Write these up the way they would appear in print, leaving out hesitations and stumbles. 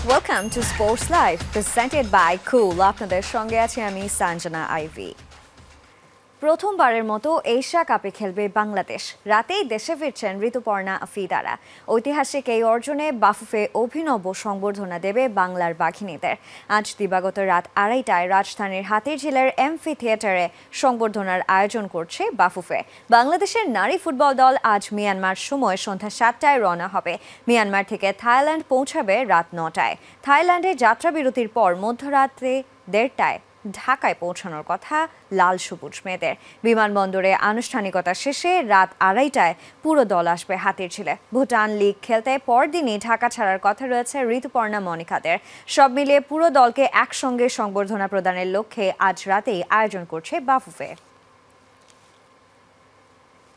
Welcome to Sports Live, presented by Cool. আপনাদের সঙ্গে আছি আমি সঞ্জনা আইভি। প্রথমবারের মতো এশিয়া কাপে খেলবে বাংলাদেশ। রাতেই দেশে ফিরছেন ঋতুপর্ণা আফিদারা। ঐতিহাসিক এই অর্জনে বাফুফে অভিনব সংবর্ধনা দেবে বাংলার বাঘিনীদের। আজ দিবাগত রাত 2:30টায় রাজধানীর হাতিরঝিলের এমফি থিয়েটারে সংবর্ধনার আয়োজন করছে বাফুফে। বাংলাদেশের নারী ফুটবল দল আজ মিয়ানমার সময় সন্ধ্যা 7টায় রওনা হবে। মিয়ানমার থেকে থাইল্যান্ড পৌঁছাবে রাত 9টায়। থাইল্যান্ডে যাত্রাবিরতির পর মধ্যরাতে 1:30টায় ঢাকায় পৌঁছানোর কথা লাল সবুজ মেয়েদের। বিমানবন্দরে আনুষ্ঠানিকতা শেষে রাত 2:30টায় পুরো দল আসবে হাতিরঝিলে। ভুটান লিগ খেলতে পরদিনই ঢাকা ছাড়ার কথা রয়েছে ঋতুপর্ণা মনিকাদের। সব মিলিয়ে পুরো দলকে একসঙ্গে সংবর্ধনা প্রদানের লক্ষ্যে আজ রাতেই আয়োজন করছে বাফুফে।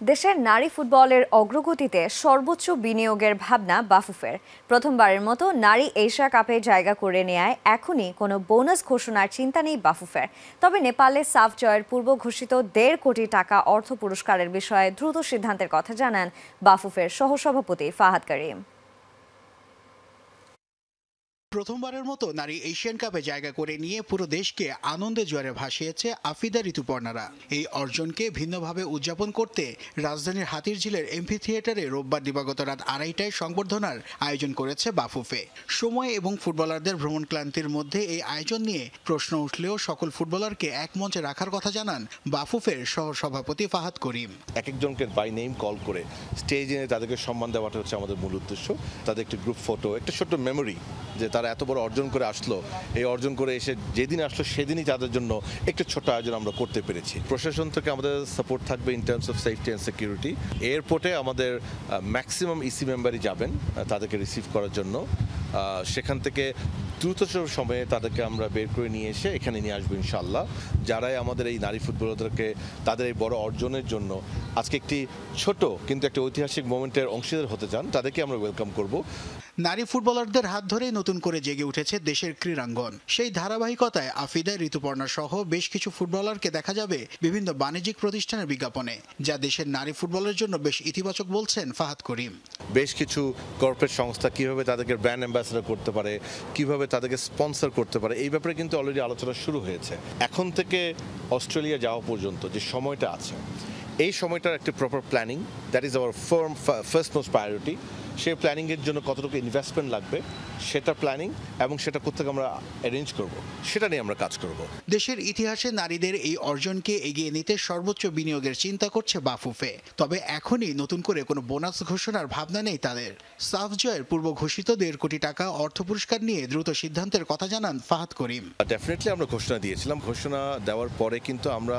দেশের নারী ফুটবলের অগ্রগতিতে সর্বোচ্চ বিনিয়োগের ভাবনা বাফুফের। প্রথমবারের মতো নারী এশিয়া কাপে জায়গা করে নেয় এখনই কোনো বোনাস ঘোষণার চিন্তা নেই বাফুফের। তবে নেপালে সাফ জয়ের পূর্ব ঘোষিত 1.5 কোটি টাকা অর্থ পুরস্কারের বিষয়ে দ্রুত সিদ্ধান্তের কথা জানান বাফুফের সহসভাপতি ফাহাদ করিম। প্রথমবারের মতো নারী এশিয়ান কাপে জায়গা করে নিয়ে পুরো দেশকে আনন্দে জোয়ারে ভাসিয়েছে আফিদা ঋতুপর্ণারা। এই অর্জনকে ভিন্নভাবে উদযাপন করতে রাজধানীর হাতিরঝিলের এমফি থিয়েটারে রোববার দিবাগত রাত 2:30টায় সংবর্ধনার আয়োজন করেছে বাফুফে। সময় এবং ফুটবলারদের ভ্রমণ ক্লান্তির মধ্যে এই আয়োজন নিয়ে প্রশ্ন উঠলেও সকল ফুটবলারকে এক মঞ্চে রাখার কথা জানান বাফুফের সহসভাপতি ফাহাদ করিম। এক একজনকে বাই নেম কল করে স্টেজে তাদেরকে সম্মান দেওয়াটা হচ্ছে আমাদের মূল উদ্দেশ্য। তাদের একটি গ্রুপ ফটো, একটা ছোট্ট মেমোরি যে তারা এত বড় অর্জন করে আসলো, এই অর্জন করে এসে যেদিন আসলো সেদিনই তাদের জন্য একটু ছোট আয়োজন আমরা করতে পেরেছি। প্রশাসন থেকে আমাদের সাপোর্ট থাকবে in terms of safety and security. এয়ারপোর্টে আমাদের ম্যাক্সিমাম ইসি মেম্বারই যাবেন তাদেরকে রিসিভ করার জন্য। সেখান থেকে দ্রুত সময়ে তাদেরকে আমরা বের করে নিয়ে এসে এখানে নিয়ে আসবো ইনশাল্লাহ। যারাই আমাদের এই নারী ফুটবলারদেরকে তাদের এই বড় অর্জনের জন্য আজকে একটি ছোট কিন্তু একটা ঐতিহাসিক মোমেন্টের অংশীদার হতে চান, তাদেরকে আমরা ওয়েলকাম করব। নারী ফুটবলারদের হাত ধরেই নতুন করে জেগে উঠেছে দেশের ক্রীড়াঙ্গন। সেই ধারাবাহিকতায় আফিদা, ঋতুপর্ণা সহ বেশ কিছু ফুটবলারকে দেখা যাবে বিভিন্ন বাণিজ্যিক প্রতিষ্ঠানের বিজ্ঞাপনে, যা দেশের নারী ফুটবলের জন্য বেশ ইতিবাচক বলছেন ফাহাদ করিম। বেশ কিছু কর্পোরেট সংস্থা কিভাবে তাদেরকে ব্র্যান্ড অ্যাম্বাসেডর করতে পারে, কিভাবে তাদেরকে স্পন্সর করতে পারে, এই ব্যাপারে কিন্তু অলরেডি আলোচনা শুরু হয়েছে। এখন থেকে অস্ট্রেলিয়া যাওয়া পর্যন্ত যে সময়টা আছে, এই সময়টার একটা proper planning, that is our first most priority. সেই প্ল্যানিংয়ের জন্য কতটুকু ইনভেস্টমেন্ট লাগবে সেটা প্ল্যানিং এবং সেটা কোথেকে আমরা অ্যারেঞ্জ করব সেটা নিয়ে আমরা কাজ করব। দেশের ইতিহাসে নারীদের এই অর্জনকে এগিয়ে নিতে সর্বোচ্চ বিনিয়োগের চিন্তা করছে বাফুফে। তবে এখনই নতুন করে কোনো বোনাস ঘোষণার ভাবনা নেই তাদের। সাফ জয়ের পূর্ব ঘোষিত 1.5 কোটি টাকা অর্থ পুরস্কার নিয়ে দ্রুত সিদ্ধান্তের কথা জানান ফাহাদ করিম। ডেফিনেটলি আমরা ঘোষণা দিয়েছিলাম। ঘোষণা দেওয়ার পরে কিন্তু আমরা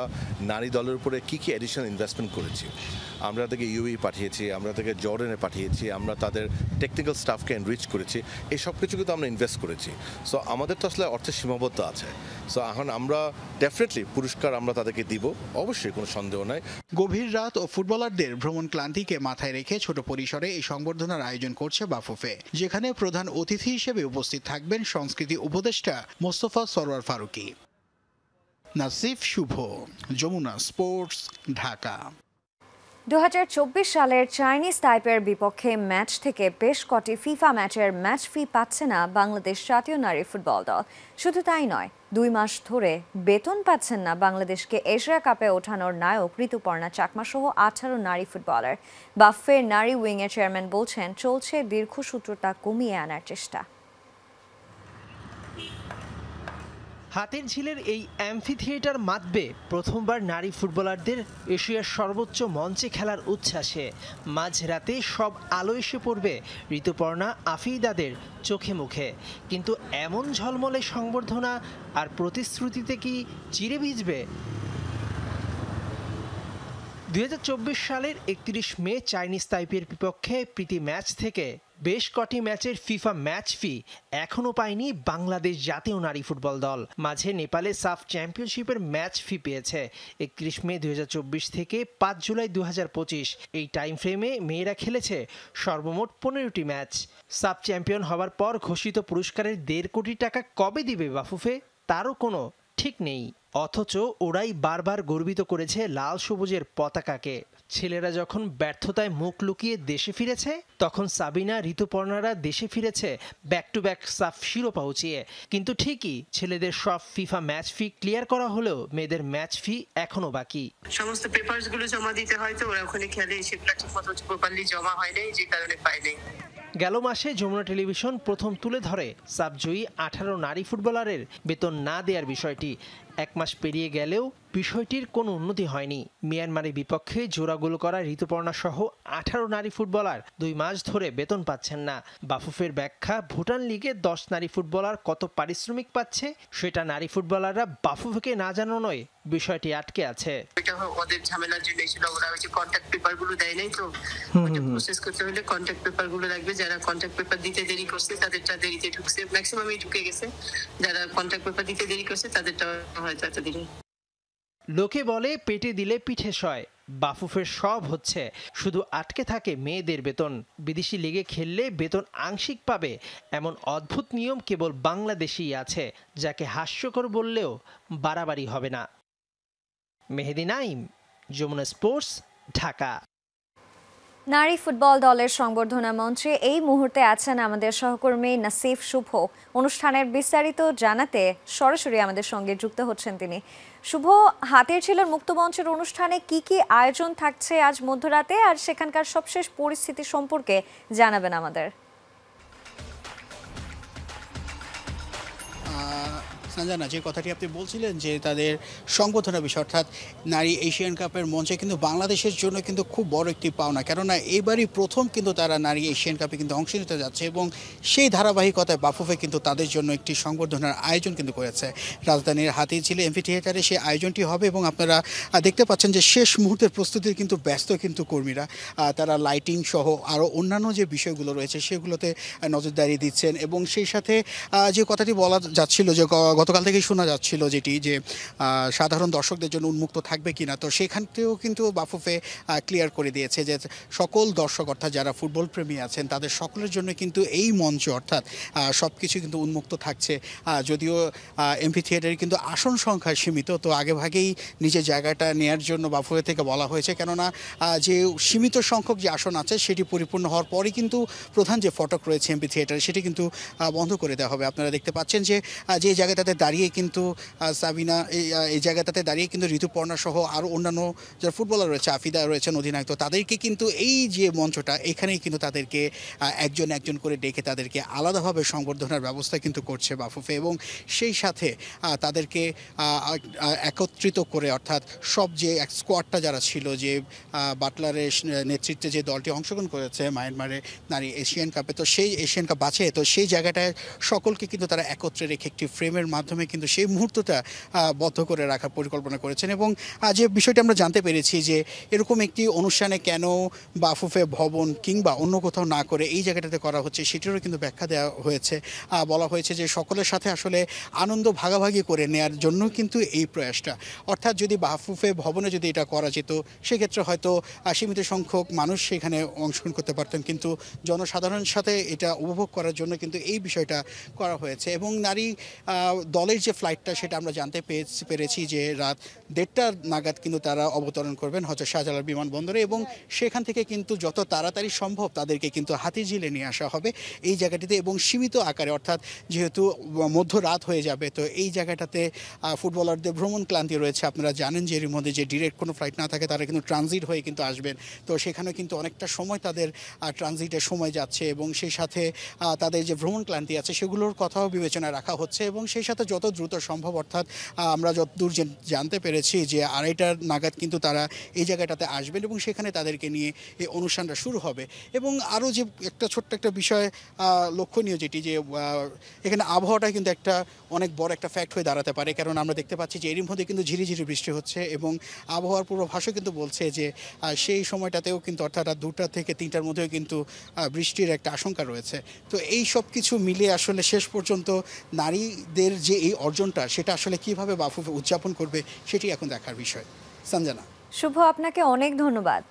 নারী দলের উপরে কি কি অ্যাডিশনাল ইনভেস্টমেন্ট করেছি। আমরা তাদেরকে ইউএই পাঠিয়েছি, আমরা তাদেরকে জর্ডানে পাঠিয়েছি, আমরা তাদের টেকনিক্যাল স্টাফকে এনরিচ করেছি। এই সব কিছু কিন্তু আমরা ইনভেস্ট করেছি। সো আমাদের তো আসলে অর্থের সীমাবদ্ধ আছে। সো এখন আমরা ডেফিনেটলি পুরস্কার আমরা তাদেরকে দিব, অবশ্যই কোনো সন্দেহ নাই। গভীর রাত ও ফুটবলারদের ভ্রমণ ক্লান্তিকে মাথায় রেখে ছোট পরিসরে এই সংবর্ধনার আয়োজন করছে বাফুফে, যেখানে প্রধান অতিথি হিসেবে উপস্থিত থাকবেন সংস্কৃতি উপদেষ্টা মোস্তফা সরওয়ার ফারুকী। নাসিফ শুভ, যমুনা স্পোর্টস, ঢাকা। 2024 সালের চাইনিজ তাইপের বিপক্ষে ম্যাচ থেকে বেশ কটি ফিফা ম্যাচের ম্যাচ ফি পাচ্ছে না বাংলাদেশ জাতীয় নারী ফুটবল দল। শুধু তাই নয়, 2 মাস ধরে বেতন পাচ্ছেন না বাংলাদেশকে এশিয়া কাপে ওঠানোর নায়ক ঋতুপর্ণা চাকমা সহ 18 নারী ফুটবলার। বাফুফের নারী উইংয়ের চেয়ারম্যান বলছেন, চলছে দীর্ঘসূত্রতা কমিয়ে আনার চেষ্টা। হাতিরঝিলের এই অ্যাম্ফি থিয়েটার মাতবে প্রথমবার নারী ফুটবলারদের এশিয়ার সর্বোচ্চ মঞ্চে খেলার উচ্ছ্বাসে। মাঝরাতে সব আলো এসে পড়বে ঋতুপর্ণা আফিদাদের চোখে মুখে। কিন্তু এমন ঝলমলে সংবর্ধনা আর প্রতিশ্রুতিতে কি চিরে ভিজবে? 2024 সালের 31 মে চাইনিজ তাইপের বিপক্ষে প্রীতি ম্যাচ থেকে বেশ কটি ম্যাচের ফিফা ম্যাচ ফি এখনও পায়নি বাংলাদেশ জাতীয় নারী ফুটবল দল। মাঝে নেপালে সাফ চ্যাম্পিয়নশিপের ম্যাচ ফি পেয়েছে 31 মে 2024 থেকে 5 জুলাই 2025। এই টাইম ফ্রেমে মেয়েরা খেলেছে সর্বমোট 15টি ম্যাচ। সাফ চ্যাম্পিয়ন হওয়ার পর ঘোষিত পুরস্কারের 1.5 কোটি টাকা কবে দিবে বাফুফে, তারও কোনো ঠিক নেই। অথচ ওরাই বারবার গর্বিত করেছে লাল সবুজের পতাকাকে। ছেলেরা যখন ব্যর্থতায় মুখ লুকিয়ে দেশে ফিরেছে, তখন সাবিনা, ঋতুপর্ণারা দেশে ফিরেছে ব্যাক টু ব্যাক সাফ শিরোপা উঁচিয়ে। কিন্তু ঠিকই ছেলেদের সব ফিফা ম্যাচ ফি ক্লিয়ার করা হলেও মেয়েদের ম্যাচ ফি এখনো বাকি। সমস্ত পেপারস গুলো জমা দিতে হয়, তো ওরা ওখানে খেলে সেগুলো ঠিক মতো প্রপারলি জমা হয় নাই, যে কারণে পায় নাই। গেল মাসে যমুনা টেলিভিশন প্রথম তুলে ধরে সাবজয়ী 18 নারী ফুটবলারের বেতন না দেওয়ার বিষয়টি। 1 মাস পেরিয়ে গেলেও বিষয়টির কোনো উন্নতি হয়নি। মিয়ানমারের বিপক্ষে জোড়া গোল করা ঋতুপর্ণা সহ 18 নারী ফুটবলার 2 মাস ধরে বেতন পাচ্ছেন না। বাফুফের ব্যাখ্যা, ভুটান লিগে 10 নারী ফুটবলার কত পারিশ্রমিক পাচ্ছে সেটা নারী ফুটবলাররা বাফুফেকে না জানানোয় বিষয়টি আটকে আছে। এটা ওদের ঝামেলার জন্য ছিল, ওরা ওই যে কন্ট্যাক্ট পেপার গুলো দেয় নাই, তো ওটা প্রসেস করতে হলে কন্ট্যাক্ট পেপার গুলো লাগবে। যারা কন্ট্যাক্ট পেপার দিতে দেরি করছে তাদেরটা দেরিতে ঢুকছে, ম্যাক্সিমামই ঢুকে গেছে। যারা কন্ট্যাক্ট পেপার দিতে দেরি করছে তাদেরটা হয়তো এতদিনে। লোকে বলে পেটে দিলে পিঠে সয়। বাফুফের সব হচ্ছে, শুধু আটকে থাকে মেয়েদের বেতন। বিদেশি লিগে খেললে বেতন আংশিক পাবে এমন অদ্ভুত নিয়ম কেবল বাংলাদেশেই আছে, যাকে হাস্যকর বললেও বাড়াবাড়ি হবে না। মেহেদি নাইম, যমুনা স্পোর্টস, ঢাকা। নারী ফুটবল দলের সংবর্ধনা মঞ্চে এই মুহূর্তে আছেন আমাদের সহকর্মী নাসিফ শুভ। অনুষ্ঠানের বিস্তারিত জানাতে সরাসরি আমাদের সঙ্গে যুক্ত হচ্ছেন তিনি। শুভ, হাতের ছিলের মুক্ত মঞ্চের অনুষ্ঠানে কি কি আয়োজন থাকছে আজ মধ্যরাতে, আর সেখানকার সবশেষ পরিস্থিতি সম্পর্কে জানাবেন আমাদের। সঞ্জনা, যে কথাটি আপনি বলছিলেন যে তাদের সংবর্ধনা বিষয়, অর্থাৎ নারী এশিয়ান কাপের মঞ্চে কিন্তু বাংলাদেশের জন্য কিন্তু খুব বড় একটি পাওনা, কেননা এবারই প্রথম কিন্তু তারা নারী এশিয়ান কাপে কিন্তু অংশ নিতে যাচ্ছে এবং সেই ধারাবাহিকতায় বাফুফে কিন্তু তাদের জন্য একটি সংবর্ধনার আয়োজন কিন্তু করেছে। রাজধানীর হাতিরঝিল এমফি থিয়েটারে সেই আয়োজনটি হবে এবং আপনারা দেখতে পাচ্ছেন যে শেষ মুহূর্তের প্রস্তুতির কিন্তু ব্যস্ত কিন্তু কর্মীরা। তারা লাইটিং সহ আরও অন্যান্য যে বিষয়গুলো রয়েছে সেগুলোতে নজরদারি দিচ্ছেন এবং সেই সাথে যে কথাটি বলা যাচ্ছিল যে গতকাল থেকেই শোনা যাচ্ছিল যেটি যে সাধারণ দর্শকদের জন্য উন্মুক্ত থাকবে কিনা, তো সেখানতেও কিন্তু বাফুফে ক্লিয়ার করে দিয়েছে যে সকল দর্শক অর্থাৎ যারা ফুটবল প্রেমী আছেন তাদের সকলের জন্য কিন্তু এই মঞ্চ অর্থাৎ সব কিছু কিন্তু উন্মুক্ত থাকছে। যদিও এমপি থিয়েটারে কিন্তু আসন সংখ্যা সীমিত, তো আগেভাগেই নিজের জায়গাটা নেয়ার জন্য বাফুফে থেকে বলা হয়েছে, কেননা যে সীমিত সংখ্যক যে আসন আছে সেটি পরিপূর্ণ হওয়ার পরই কিন্তু প্রধান যে ফটক রয়েছে এমপি থিয়েটারে সেটি কিন্তু বন্ধ করে দেওয়া হবে। আপনারা দেখতে পাচ্ছেন যে যে জায়গাটাতে দাঁড়িয়ে কিন্তু সাবিনা, এই জায়গাটাতে দাঁড়িয়ে কিন্তু ঋতুপর্ণা সহ আরও অন্যান্য যারা ফুটবলার রয়েছে, আফিদা রয়েছেন অধিনায়ক, তো তাদেরকে কিন্তু এই যে মঞ্চটা এখানেই কিন্তু তাদেরকে একজন একজন করে ডেকে তাদেরকে আলাদাভাবে সংবর্ধনার ব্যবস্থা কিন্তু করছে বাফুফে এবং সেই সাথে তাদেরকে একত্রিত করে, অর্থাৎ সব যে এক স্কোয়াডটা যারা ছিল, যে বাটলারের নেতৃত্বে যে দলটি অংশগ্রহণ করেছে মায়ানমারে নারী এশিয়ান কাপে, তো সেই এশিয়ান কাপ বাঁচে, তো সেই জায়গাটায় সকলকে কিন্তু তারা একত্রে রেখে একটি ফ্রেমের মাধ্যমে কিন্তু সেই মুহূর্তটা বদ্ধ করে রাখার পরিকল্পনা করেছেন। এবং যে বিষয়টি আমরা জানতে পেরেছি যে এরকম একটি অনুষ্ঠানে কেন বাফুফে ভবন কিংবা অন্য কোথাও না করে এই জায়গাটাতে করা হচ্ছে সেটিরও কিন্তু ব্যাখ্যা দেওয়া হয়েছে। বলা হয়েছে যে সকলের সাথে আসলে আনন্দ ভাগাভাগি করে নেয়ার জন্য কিন্তু এই প্রয়াসটা, অর্থাৎ যদি বাফুফে ভবনে যদি এটা করা যেত সেক্ষেত্রে হয়তো সীমিত সংখ্যক মানুষ সেখানে অংশগ্রহণ করতে পারতেন, কিন্তু জনসাধারণের সাথে এটা উপভোগ করার জন্য কিন্তু এই বিষয়টা করা হয়েছে। এবং নারী দলের যে ফ্লাইটটা সেটা আমরা জানতে পেরেছি যে রাত 1:30 নাগাদ কিন্তু তারা অবতরণ করবেন হজরত শাহজালাল বিমানবন্দরে এবং সেখান থেকে কিন্তু যত তাড়াতাড়ি সম্ভব তাদেরকে কিন্তু হাতিরঝিলে নিয়ে আসা হবে এই জায়গাটিতে এবং সীমিত আকারে, অর্থাৎ যেহেতু মধ্যরাত হয়ে যাবে তো এই জায়গাটাতে ফুটবলারদের ভ্রমণ ক্লান্তি রয়েছে। আপনারা জানেন যে এর মধ্যে যে ডিরেক্ট কোনো ফ্লাইট না থাকে তারা কিন্তু ট্রানজিট হয়ে কিন্তু আসবেন, তো সেখানে কিন্তু অনেকটা সময় তাদের ট্রানজিটের সময় যাচ্ছে এবং সেই সাথে তাদের যে ভ্রমণ ক্লান্তি আছে সেগুলোর কথাও বিবেচনায় রাখা হচ্ছে এবং সেই সাথে যত দ্রুত সম্ভব, অর্থাৎ আমরা যতদূর জানতে পেরেছি যে 2:30 নাগাদ কিন্তু তারা এই জায়গাটাতে আসবেন এবং সেখানে তাদেরকে নিয়ে এই অনুষ্ঠানটা শুরু হবে। এবং আরও যে একটা ছোট্ট একটা বিষয় লক্ষণীয় যেটি যে এখানে আবহাওয়াটা কিন্তু একটা অনেক বড় একটা ফ্যাক্ট হয়ে দাঁড়াতে পারে, কারণ আমরা দেখতে পাচ্ছি যে এরই মধ্যে কিন্তু ঝিরিঝিরি বৃষ্টি হচ্ছে এবং আবহাওয়ার পূর্বাভাসও কিন্তু বলছে যে সেই সময়টাতেও কিন্তু অর্থাৎ 2টা থেকে 3টার মধ্যেও কিন্তু বৃষ্টির একটা আশঙ্কা রয়েছে। তো এই সব কিছু মিলে আসলে শেষ পর্যন্ত নারীদের যে এই অর্জনটা সেটা আসলে কিভাবে বাফুফে উদযাপন করবে সেটি এখন দেখার বিষয়। সঞ্জনা, শুভ, আপনাকে অনেক ধন্যবাদ।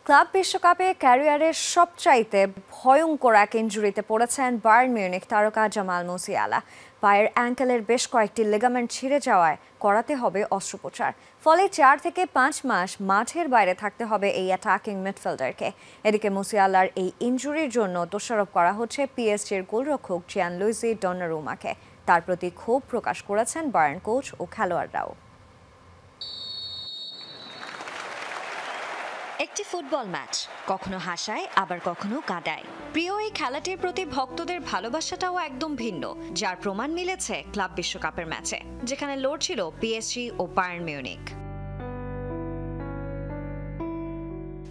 ক্লাব বিশ্বকাপে ক্যারিয়ারের সবচাইতে ভয়ঙ্কর এক ইনজুরিতে পড়েছেন বায়ার্ন মিউনিখ তারকা জামাল মুসিয়ালা। পায়ের অ্যাঙ্কেলের বেশ কয়েকটি লিগামেন্ট ছিঁড়ে যাওয়ায় করাতে হবে অস্ত্রোপচার। ফলে 4 থেকে 5 মাস মাঠের বাইরে থাকতে হবে এই অ্যাটাকিং মিডফিল্ডারকে। এদিকে মুসিয়ালার এই ইনজুরির জন্য দোষারোপ করা হচ্ছে পিএসজির গোলরক্ষক জিয়ানলুইজি ডন্নারুমাকে। তার প্রতি ক্ষোভ প্রকাশ করেছেন বায়ার্ন কোচ ও খেলোয়াড়রাও। একটি ফুটবল ম্যাচ কখনো হাসায় আবার কখনো কাঁদায়। প্রিয় এই খেলাটির প্রতি ভক্তদের ভালোবাসাটাও একদম ভিন্ন, যার প্রমাণ মিলেছে ক্লাব বিশ্বকাপের ম্যাচে, যেখানে লড়ছিল পিএসজি ও বায়ার্ন মিউনিখ।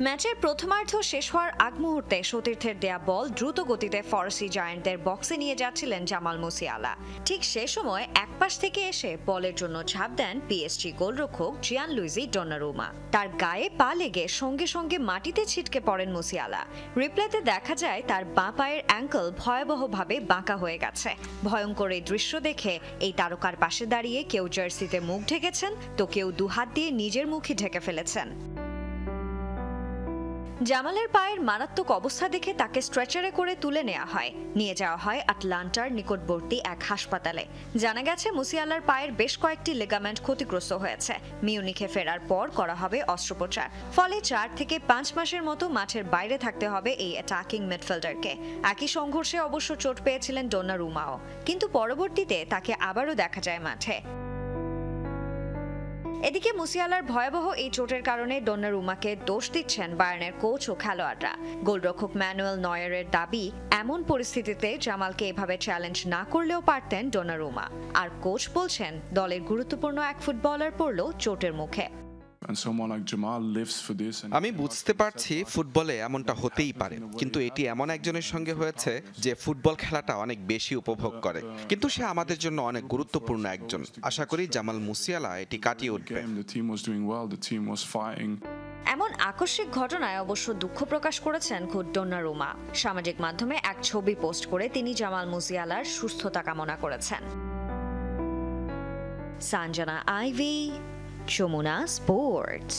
ম্যাচের প্রথমার্ধ শেষ হওয়ার আগ মুহূর্তে সতীর্থের দেয়া বল দ্রুত গতিতে ফরাসি জায়ান্টদের বক্সে নিয়ে যাচ্ছিলেন জামাল মুসিয়ালা। ঠিক সে সময় একপাশ থেকে এসে বলের জন্য ঝাঁপ দেন পিএসজি গোলরক্ষক জিয়ানলুইজি ডন্নারুমা। তার গায়ে পা লেগে সঙ্গে সঙ্গে মাটিতে ছিটকে পড়েন মুসিয়ালা। রিপ্লেতে দেখা যায় তার বাঁ পায়ের অ্যাঙ্কেল ভয়াবহভাবে বাঁকা হয়ে গেছে। ভয়ঙ্কর এই দৃশ্য দেখে এই তারকার পাশে দাঁড়িয়ে কেউ জার্সিতে মুখ ঢেকেছেন, তো কেউ দুহাত দিয়ে নিজের মুখই ঢেকে ফেলেছেন। জামালের পায়ের মারাত্মক অবস্থা দেখে তাকে স্ট্রেচারে করে তুলে নেওয়া হয়, নিয়ে যাওয়া হয় আটলান্টার নিকটবর্তী এক হাসপাতালে। জানা গেছে মুসিয়ালার পায়ের বেশ কয়েকটি লিগামেন্ট ক্ষতিগ্রস্ত হয়েছে। মিউনিখে ফেরার পর করা হবে অস্ত্রোপচার। ফলে 4 থেকে 5 মাসের মতো মাঠের বাইরে থাকতে হবে এই অ্যাটাকিং মিডফিল্ডারকে। একই সংঘর্ষে অবশ্য চোট পেয়েছিলেন ডন্নারুমাও, কিন্তু পরবর্তীতে তাকে আবারও দেখা যায় মাঠে। এদিকে মুসিয়ালার ভয়াবহ এই চোটের কারণে ডন্নারুমাকে দোষ দিচ্ছেন বায়ার্নের কোচ ও খেলোয়াড়রা। গোলরক্ষক ম্যানুয়েল নয়ারের দাবি, এমন পরিস্থিতিতে জামালকে এভাবে চ্যালেঞ্জ না করলেও পারতেন ডন্নারুমা। আর কোচ বলছেন দলের গুরুত্বপূর্ণ এক ফুটবলার পড়ল চোটের মুখে। আমি বুঝতে পারছি ফুটবলে এমনটা হতেই পারে, কিন্তু এটি এমন একজনের সঙ্গে হয়েছে যে ফুটবল খেলাটা অনেক বেশি উপভোগ করে, কিন্তু সে আমাদের জন্য অনেক গুরুত্বপূর্ণ একজন। আশা করি জামাল মুসিয়ালা এটি কাটিয়ে উঠবে। এমন আকস্মিক ঘটনায় অবশ্য দুঃখ প্রকাশ করেছেন খোদ ডন্নারুমা। সামাজিক মাধ্যমে এক ছবি পোস্ট করে তিনি জামাল মুসিয়ালার সুস্থতা কামনা করেছেন। সানজানা আইভি, যমুনা স্পোর্টস।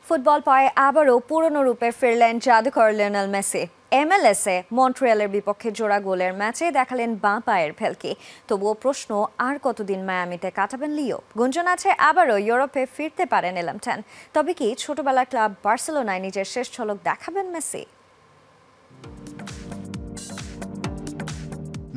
ফুটবল পায়ে আবারও পুরনো রূপে ফিরলেন জাদুকর লিওনেল মেসি। MLS-এ মন্ট্রিয়ালের বিপক্ষে জোড়া গোলের ম্যাচে দেখালেন বাঁ পায়ের ভেলকি। তবুও প্রশ্ন, আর কতদিন মায়ামিতে কাটাবেন লিও? গুঞ্জন আছে আবারও ইউরোপে ফিরতে পারেন এলএম10। তবে কি ছোটবেলার ক্লাব বার্সেলোনায় নিজের শেষ ঝলক দেখাবেন মেসি?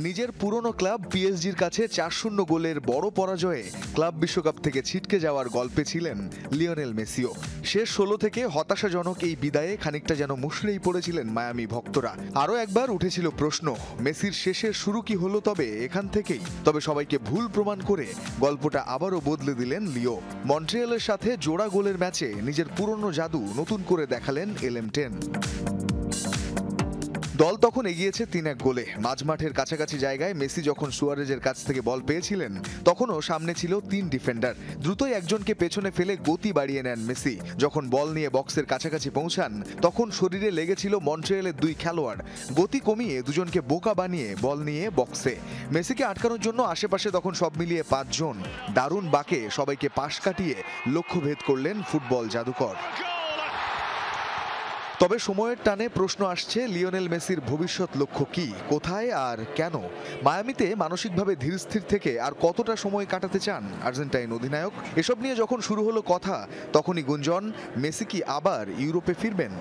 নিজের পুরনো ক্লাব পিএসজির কাছে 4-0 গোলের বড় পরাজয়ে ক্লাব বিশ্বকাপ থেকে ছিটকে যাওয়ার গল্পে ছিলেন লিওনেল মেসিও। শেষ 16 থেকে হতাশাজনক এই বিদায়ে খানিকটা যেন মুষড়েই পড়েছিলেন মায়ামি ভক্তরা। আরও একবার উঠেছিল প্রশ্ন, মেসির শেষের শুরু কি হলো তবে এখান থেকেই? তবে সবাইকে ভুল প্রমাণ করে গল্পটা আবারও বদলে দিলেন লিও। মন্ট্রিয়ালের সাথে জোড়া গোলের ম্যাচে নিজের পুরনো জাদু নতুন করে দেখালেন এলএম10। দল তখন এগিয়েছে 3-1 গোলে। মাঝমাঠের কাছাকাছি জায়গায় মেসি যখন সুয়ারেজের কাছ থেকে বল পেয়েছিলেন, তখনও সামনে ছিল 3 ডিফেন্ডার। দ্রুতই একজনকে পেছনে ফেলে গতি বাড়িয়ে নেন মেসি। যখন বল নিয়ে বক্সের কাছাকাছি পৌঁছান, তখন শরীরে লেগেছিল মন্ট্রিয়ালের 2 খেলোয়াড়। গতি কমিয়ে দুজনকে বোকা বানিয়ে বল নিয়ে বক্সে। মেসিকে আটকানোর জন্য আশেপাশে তখন সব মিলিয়ে 5 জন। দারুণ বাঁকে সবাইকে পাশ কাটিয়ে লক্ষ্যভেদ করলেন ফুটবল জাদুকর। তবে সময়ের টানে প্রশ্ন আসছে, লিওনেল মেসির ভবিষ্যৎ লক্ষ্য কি, কোথায় আর কেন? মায়ামিতে মানসিকভাবে ধীরস্থির থেকে আর কতটা সময় কাটাতে চান আর্জেন্টাইন অধিনায়ক? এসব নিয়ে যখন শুরু হলো কথা, তখনই গুঞ্জন, মেসি কি আবার ইউরোপে ফিরবেন?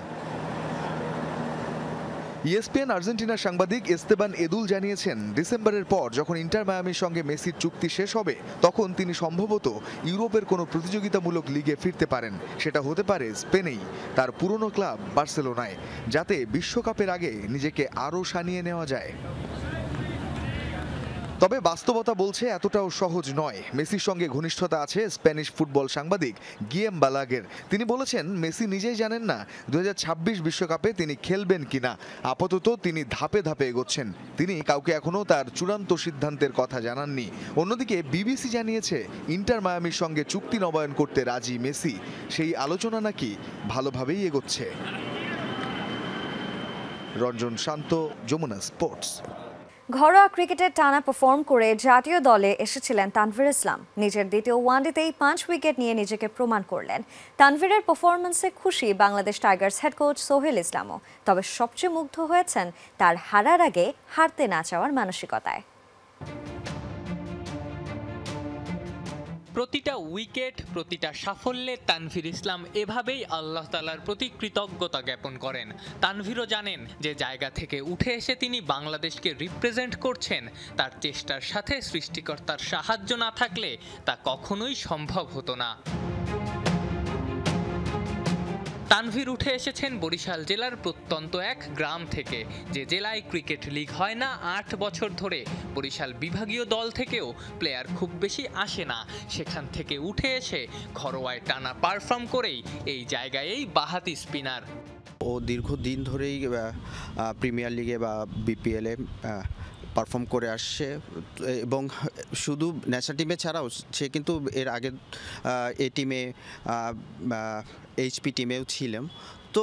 ESPN আর্জেন্টিনার সাংবাদিক এস্তেবান এদুল জানিয়েছেন, ডিসেম্বরের পর যখন ইন্টার মায়ামির সঙ্গে মেসির চুক্তি শেষ হবে, তখন তিনি সম্ভবত ইউরোপের কোনো প্রতিযোগিতামূলক লিগে ফিরতে পারেন। সেটা হতে পারে স্পেনেই, তার পুরনো ক্লাব বার্সেলোনায়, যাতে বিশ্বকাপের আগে নিজেকে আরও সানিয়ে নেওয়া যায়। তবে বাস্তবতা বলছে এতটাও সহজ নয়। মেসির সঙ্গে ঘনিষ্ঠতা আছে স্প্যানিশ ফুটবল সাংবাদিক গিয়েম বালাগের। তিনি বলেছেন, মেসি নিজেই জানেন না 2026 বিশ্বকাপে তিনি খেলবেন কিনা। আপাতত তিনি ধাপে ধাপে এগোচ্ছেন। তিনি কাউকে এখনও তার চূড়ান্ত সিদ্ধান্তের কথা জানাননি। অন্যদিকে বিবিসি জানিয়েছে, ইন্টার মায়ামির সঙ্গে চুক্তি নবায়ন করতে রাজি মেসি। সেই আলোচনা নাকি ভালোভাবেই এগোচ্ছে। রঞ্জন শান্ত, যমুনা স্পোর্টস। ঘরোয়া ক্রিকেটে টানা পারফর্ম করে জাতীয় দলে এসেছিলেন তানভীর ইসলাম। নিজের দ্বিতীয় ওয়ানডেতেই 5 উইকেট নিয়ে নিজেকে প্রমাণ করলেন। তানভীরের পারফরম্যান্সে খুশি Bangladesh Tigers head coach Sohel ইসলামও। তবে সবচেয়ে মুগ্ধ হয়েছেন তার হারার আগে হারতে না চাওয়ার মানসিকতায়। প্রতিটা উইকেট, প্রতিটা সাফল্যে তানভীর ইসলাম এভাবেই আল্লাহ তাআলার প্রতি কৃতজ্ঞতা জ্ঞাপন করেন। তানভীরও জানেন যে জায়গা থেকে উঠে এসে তিনি বাংলাদেশকে রিপ্রেজেন্ট করছেন, তার চেষ্টার সাথে সৃষ্টিকর্তার সাহায্য না থাকলে তা কখনোই সম্ভব হতো না। তানভীর উঠে এসেছেন বরিশাল জেলার প্রত্যন্ত এক গ্রাম থেকে, যে জেলায় ক্রিকেট লিগ হয় না ৮ বছর ধরে। বরিশাল বিভাগীয় দল থেকেও প্লেয়ার খুব বেশি আসে না। সেখান থেকে উঠে এসে ঘরোয়ায় টানা পারফর্ম করেই এই জায়গায়ই বাহাতি স্পিনার। ও দীর্ঘদিন ধরেই প্রিমিয়ার লিগে বা বিপিএলে পারফর্ম করে আসছে এবং শুধু ন্যাশনাল টিমে ছাড়াও সে কিন্তু এর আগে এ টিমে এইচপি টিমেও ছিলাম। তো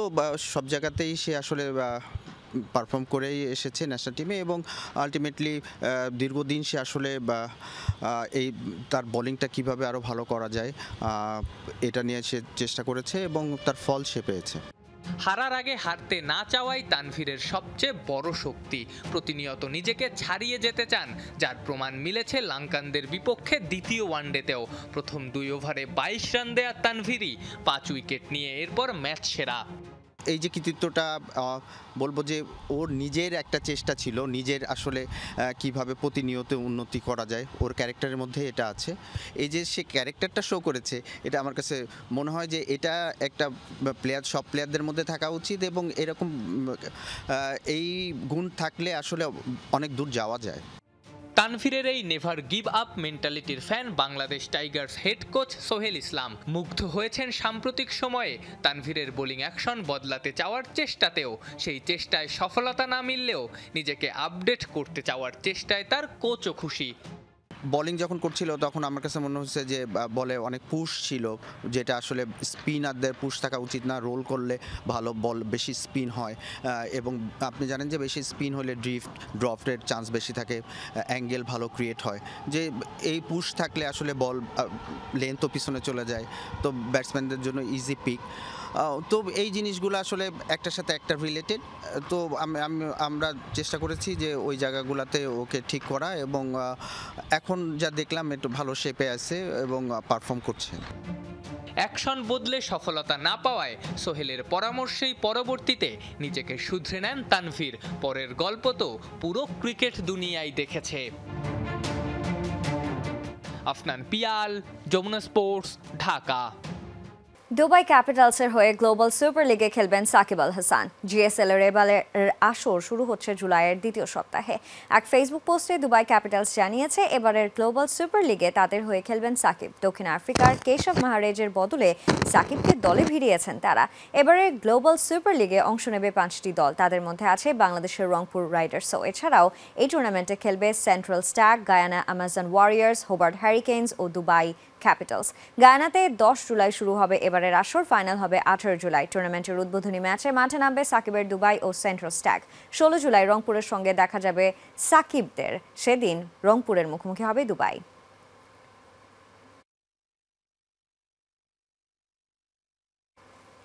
সব জায়গাতেই সে আসলে পারফর্ম করেই এসেছে ন্যাশনাল টিমে এবং আলটিমেটলি দীর্ঘদিন সে আসলে এই তার বোলিংটা কিভাবে আরও ভালো করা যায় এটা নিয়ে সে চেষ্টা করেছে এবং তার ফল সে পেয়েছে। হারার আগে হারতে না চাওয়াই তানভীরের সবচেয়ে বড় শক্তি। প্রতিনিয়ত নিজেকে ছাড়িয়ে যেতে চান, যার প্রমাণ মিলেছে লঙ্কানদের বিপক্ষে দ্বিতীয় ওয়ানডেতেও। প্রথম 2 ওভারে 22 রান দেয়া তানভীরই 5 উইকেট নিয়ে এরপর ম্যাচ সেরা। এই যে কৃতিত্বটা বলবো যে ওর নিজের একটা চেষ্টা ছিল, নিজের আসলে কিভাবে প্রতিনিয়ত উন্নতি করা যায়, ওর ক্যারেক্টারের মধ্যে এটা আছে। এই যে সে ক্যারেক্টারটা শো করেছে, এটা আমার কাছে মনে হয় যে এটা একটা প্লেয়ার, সব প্লেয়ারদের মধ্যে থাকা উচিত এবং এরকম এই গুণ থাকলে আসলে অনেক দূর যাওয়া যায়। তানভীরের এই নেভার গিভ আপ মেন্টালিটির fan Bangladesh Tigers head coach Sohel Islam. মুগ্ধ হয়েছেন সাম্প্রতিক সময়ে তানভীরের বোলিং অ্যাকশন বদলাতে চাওয়ার চেষ্টাতেও। সেই চেষ্টায় সফলতা না মিললেও নিজেকে আপডেট করতে চাওয়ার চেষ্টায় তার কোচও খুশি। বলিং যখন করছিল তখন আমার কাছে মনে হচ্ছে যে বলে অনেক পুশ ছিল, যেটা আসলে স্পিনারদের পুশ থাকা উচিত না। রোল করলে ভালো বল বেশি স্পিন হয় এবং আপনি জানেন যে বেশি স্পিন হলে ড্রফটের চান্স বেশি থাকে, অ্যাঙ্গেল ভালো ক্রিয়েট হয়। যে এই পুশ থাকলে আসলে বল লেন্থও পিছনে চলে যায়, তো ব্যাটসম্যানদের জন্য ইজি পিক। তো এই জিনিসগুলো আসলে একটার সাথে একটা রিলেটেড। তো আমরা চেষ্টা করেছি যে ওই জায়গাগুলোতে ওকে ঠিক করা এবং এখন যা দেখলাম একটু ভালো শেপে আছে এবং পারফর্ম করছে। অ্যাকশন বদলে সফলতা না পাওয়ায় সোহেলের পরামর্শেই পরবর্তীতে নিজেকে শুধরে নেন তানভীর। পরের গল্প তো পুরো ক্রিকেট দুনিয়ায় দেখেছে। আফনান পিয়াল, যমুনা স্পোর্টস, ঢাকা। দুবাই ক্যাপিটালসের হয়ে গ্লোবাল সুপার লিগে খেলবেন সাকিব আল হাসান। জিএসএল এর এবারের আসর শুরু হচ্ছে জুলাইয়ের দ্বিতীয় সপ্তাহে। এক ফেসবুক পোস্টে দুবাই ক্যাপিটালস জানিয়েছে এবারের গ্লোবাল সুপার লিগে তাদের হয়ে খেলবেন সাকিব। দক্ষিণ আফ্রিকার কেশব মাহারেজের বদলে সাকিবকে দলে ভিড়িয়েছেন তারা। এবারের গ্লোবাল সুপার লিগে অংশ নেবে 5টি দল, তাদের মধ্যে আছে বাংলাদেশের রংপুর রাইডার্সও। এছাড়াও এই টুর্নামেন্টে খেলবে Central Stag, Guyana Amazon Warriors, Hobart Hurricanes ও দুবাই ক্যাপিটালস। গায়ানাতে 10 জুলাই শুরু হবে এবারের আসর, ফাইনাল হবে 18 জুলাই। টুর্নামেন্টের উদ্বোধনী ম্যাচে মাঠে নামবে সাকিবের দুবাই ও সেন্ট্রাল স্ট্যাগ। 16 জুলাই রংপুরের সঙ্গে দেখা যাবে সাকিবদের, সেদিন রংপুরের মুখোমুখি হবে দুবাই।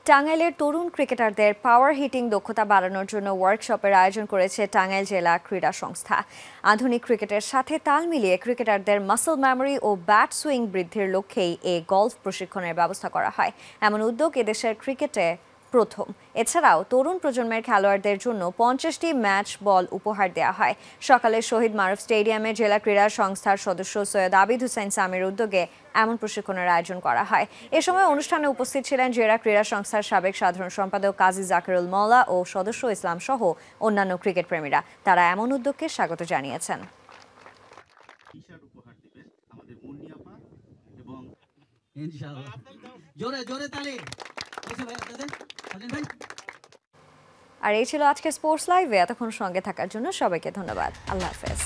টাঙ্গাইলের তরুণ ক্রিকেটারদের পাওয়ার হিটিং দক্ষতা বাড়ানোর জন্য ওয়ার্কশপের আয়োজন করেছে টাঙ্গাইল জেলা ক্রীড়া সংস্থা। আধুনিক ক্রিকেটের সাথে তাল মিলিয়ে ক্রিকেটারদের মাসল মেমোরি ও ব্যাট সুইং বৃদ্ধির লক্ষ্যেই এই গলফ প্রশিক্ষণের ব্যবস্থা করা হয়। এমন উদ্যোগ এদেশের ক্রিকেটে প্রথম। এছাড়াও তরুণ প্রজন্মের খেলোয়াড়দের জন্য 50টি ম্যাচ বল উপহার দেওয়া হয়। সকালে শহীদ মারুফ স্টেডিয়ামে জেলা ক্রীড়া সংস্থার সদস্য সৈয়দ আবিদ হোসেন সামির উদ্যোগে এমন প্রশিক্ষণের আয়োজন করা হয়। এ সময় অনুষ্ঠানে উপস্থিত ছিলেন জেলা ক্রীড়া সংস্থার সাবেক সাধারণ সম্পাদক কাজী জাকিরুল মওলা ও সদস্য ইসলাম সহ অন্যান্য ক্রিকেট প্রেমীরা। তারা এমন উদ্যোগকে স্বাগত জানিয়েছেন। আর এই ছিল আজকে স্পোর্টস লাইভে। এতক্ষণ সঙ্গে থাকার জন্য সবাইকে ধন্যবাদ। আল্লাহ হাফেজ।